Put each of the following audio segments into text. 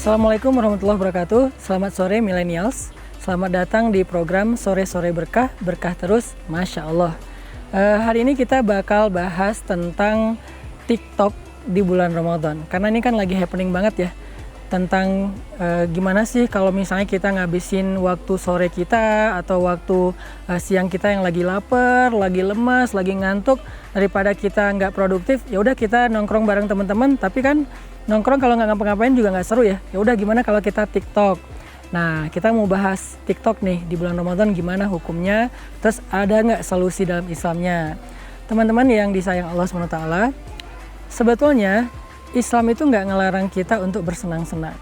Assalamualaikum warahmatullahi wabarakatuh. Selamat sore millennials. Selamat datang di program Sore-Sore Berkah, berkah terus, Masya Allah. Hari ini kita bakal bahas tentang TikTok di bulan Ramadan. Karena ini kan lagi happening banget ya. Tentang gimana sih kalau misalnya kita ngabisin waktu sore kita atau waktu siang kita yang lagi lapar, lagi lemas, lagi ngantuk, daripada kita nggak produktif, ya udah kita nongkrong bareng teman-teman. Tapi kan nongkrong kalau nggak ngapa-ngapain juga nggak seru ya. Ya udah gimana kalau kita TikTok. Nah, kita mau bahas TikTok nih di bulan Ramadan, gimana hukumnya, terus ada nggak solusi dalam Islamnya. Teman-teman yang disayang Allah SWT, sebetulnya Islam itu nggak ngelarang kita untuk bersenang-senang.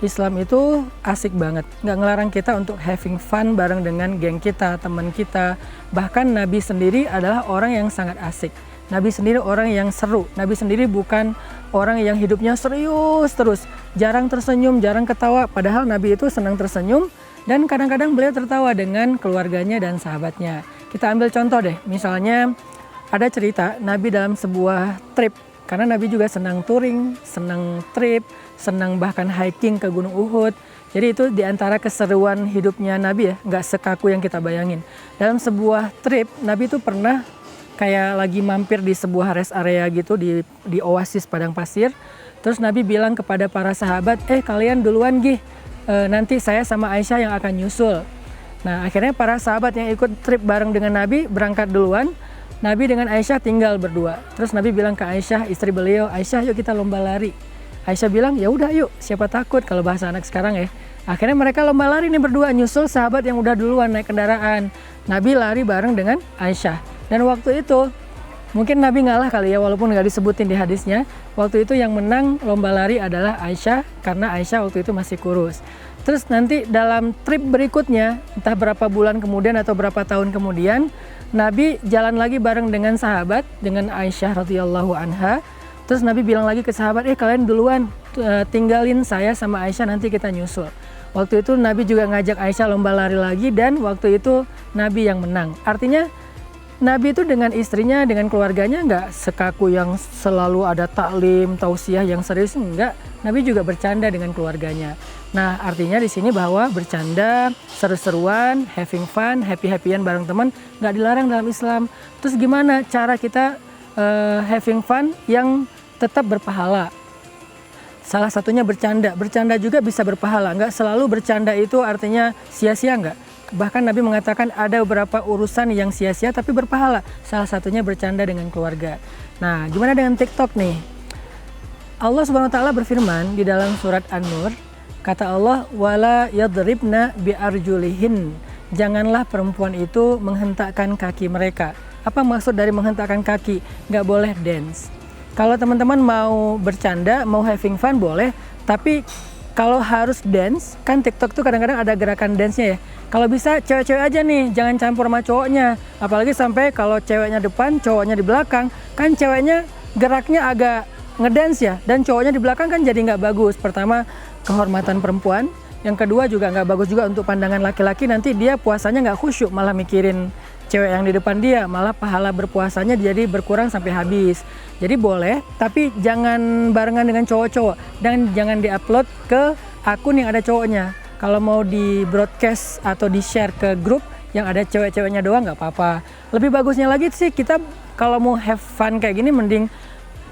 Islam itu asik banget, nggak ngelarang kita untuk having fun bareng dengan geng kita, teman kita. Bahkan Nabi sendiri adalah orang yang sangat asik. Nabi sendiri orang yang seru. Nabi sendiri bukan orang yang hidupnya serius terus, jarang tersenyum, jarang ketawa. Padahal Nabi itu senang tersenyum dan kadang-kadang beliau tertawa dengan keluarganya dan sahabatnya. Kita ambil contoh deh, misalnya ada cerita Nabi dalam sebuah trip. Karena Nabi juga senang touring, senang trip, senang bahkan hiking ke Gunung Uhud. Jadi itu diantara keseruan hidupnya Nabi ya, nggak sekaku yang kita bayangin. Dalam sebuah trip, Nabi itu pernah kayak lagi mampir di sebuah rest area gitu di oasis padang pasir. Terus Nabi bilang kepada para sahabat, kalian duluan gih, nanti saya sama Aisyah yang akan nyusul. Nah akhirnya para sahabat yang ikut trip bareng dengan Nabi berangkat duluan. Nabi dengan Aisyah tinggal berdua. Terus Nabi bilang ke Aisyah, istri beliau, Aisyah yuk kita lomba lari. Aisyah bilang, ya udah yuk, siapa takut kalau bahasa anak sekarang ya. Akhirnya mereka lomba lari nih berdua, nyusul sahabat yang udah duluan naik kendaraan. Nabi lari bareng dengan Aisyah. Dan waktu itu, mungkin Nabi ngalah kali ya, walaupun nggak disebutin di hadisnya. Waktu itu yang menang lomba lari adalah Aisyah, karena Aisyah waktu itu masih kurus. Terus nanti dalam trip berikutnya, entah berapa bulan kemudian atau berapa tahun kemudian, Nabi jalan lagi bareng dengan sahabat, dengan Aisyah radhiyallahu anha. Terus Nabi bilang lagi ke sahabat, kalian duluan, tinggalin saya sama Aisyah, nanti kita nyusul. Waktu itu Nabi juga ngajak Aisyah lomba lari lagi dan waktu itu Nabi yang menang. Artinya Nabi itu dengan istrinya, dengan keluarganya nggak sekaku yang selalu ada taklim, tausiah yang serius, enggak. Nabi juga bercanda dengan keluarganya. Nah, artinya di sini bahwa bercanda, seru-seruan, having fun, happy-happyan bareng teman nggak dilarang dalam Islam. Terus gimana cara kita having fun yang tetap berpahala? Salah satunya bercanda. Bercanda juga bisa berpahala. Nggak selalu bercanda itu artinya sia-sia, nggak. Bahkan Nabi mengatakan ada beberapa urusan yang sia-sia tapi berpahala. Salah satunya bercanda dengan keluarga. Nah, gimana dengan TikTok nih? Allah Subhanahu wa taala berfirman di dalam surat An-Nur, kata Allah, wala yadribna biarjulihin. Janganlah perempuan itu menghentakkan kaki mereka. Apa maksud dari menghentakkan kaki? Nggak boleh dance. Kalau teman-teman mau bercanda, mau having fun boleh, tapi kalau harus dance, kan TikTok tuh kadang-kadang ada gerakan dance-nya ya. Kalau bisa cewek-cewek aja nih, jangan campur sama cowoknya. Apalagi sampai kalau ceweknya depan, cowoknya di belakang, kan ceweknya geraknya agak ngedance ya, dan cowoknya di belakang kan jadi nggak bagus. Pertama, kehormatan perempuan. Yang kedua juga nggak bagus juga untuk pandangan laki-laki, nanti dia puasanya nggak khusyuk, malah mikirin cewek yang di depan dia, malah pahala berpuasanya jadi berkurang sampai habis. Jadi boleh, tapi jangan barengan dengan cowok-cowok, dan jangan diupload ke akun yang ada cowoknya. Kalau mau di broadcast atau di share ke grup yang ada cewek-ceweknya doang nggak apa-apa. Lebih bagusnya lagi sih kita kalau mau have fun kayak gini mending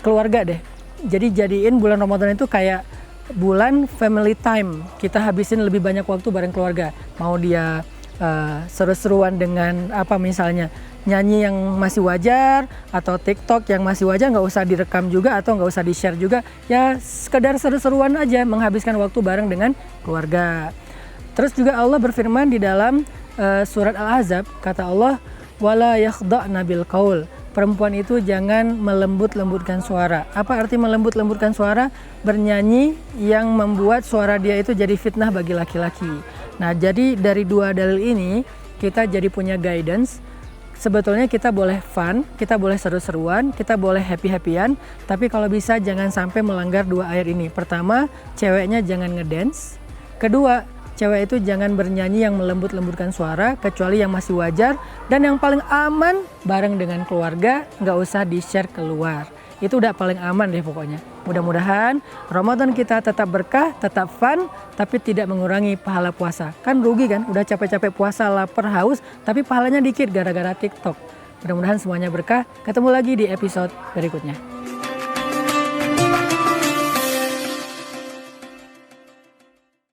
keluarga deh. Jadi jadiin bulan Ramadan itu kayak bulan family time. Kita habisin lebih banyak waktu bareng keluarga. Mau dia seru-seruan dengan apa misalnya nyanyi yang masih wajar atau TikTok yang masih wajar, nggak usah direkam juga atau nggak usah di share juga, ya sekedar seru-seruan aja menghabiskan waktu bareng dengan keluarga. Terus juga Allah berfirman di dalam surat Al-Ahzab, kata Allah, wala yakhda'na bil qaul. Perempuan itu jangan melembut-lembutkan suara. Apa arti melembut-lembutkan suara? Bernyanyi yang membuat suara dia itu jadi fitnah bagi laki-laki. Nah, jadi dari dua dalil ini kita jadi punya guidance. Sebetulnya kita boleh fun, kita boleh seru-seruan, kita boleh happy-happyan, tapi kalau bisa jangan sampai melanggar dua ayat ini. Pertama, ceweknya jangan ngedance. Kedua, cewek itu jangan bernyanyi yang melembut-lembutkan suara, kecuali yang masih wajar. Dan yang paling aman, bareng dengan keluarga, nggak usah di-share keluar. itu udah paling aman deh pokoknya. Mudah-mudahan Ramadan kita tetap berkah, tetap fun, tapi tidak mengurangi pahala puasa. Kan rugi kan, udah capek-capek puasa, lapar, haus, tapi pahalanya dikit gara-gara TikTok. Mudah-mudahan semuanya berkah. Ketemu lagi di episode berikutnya.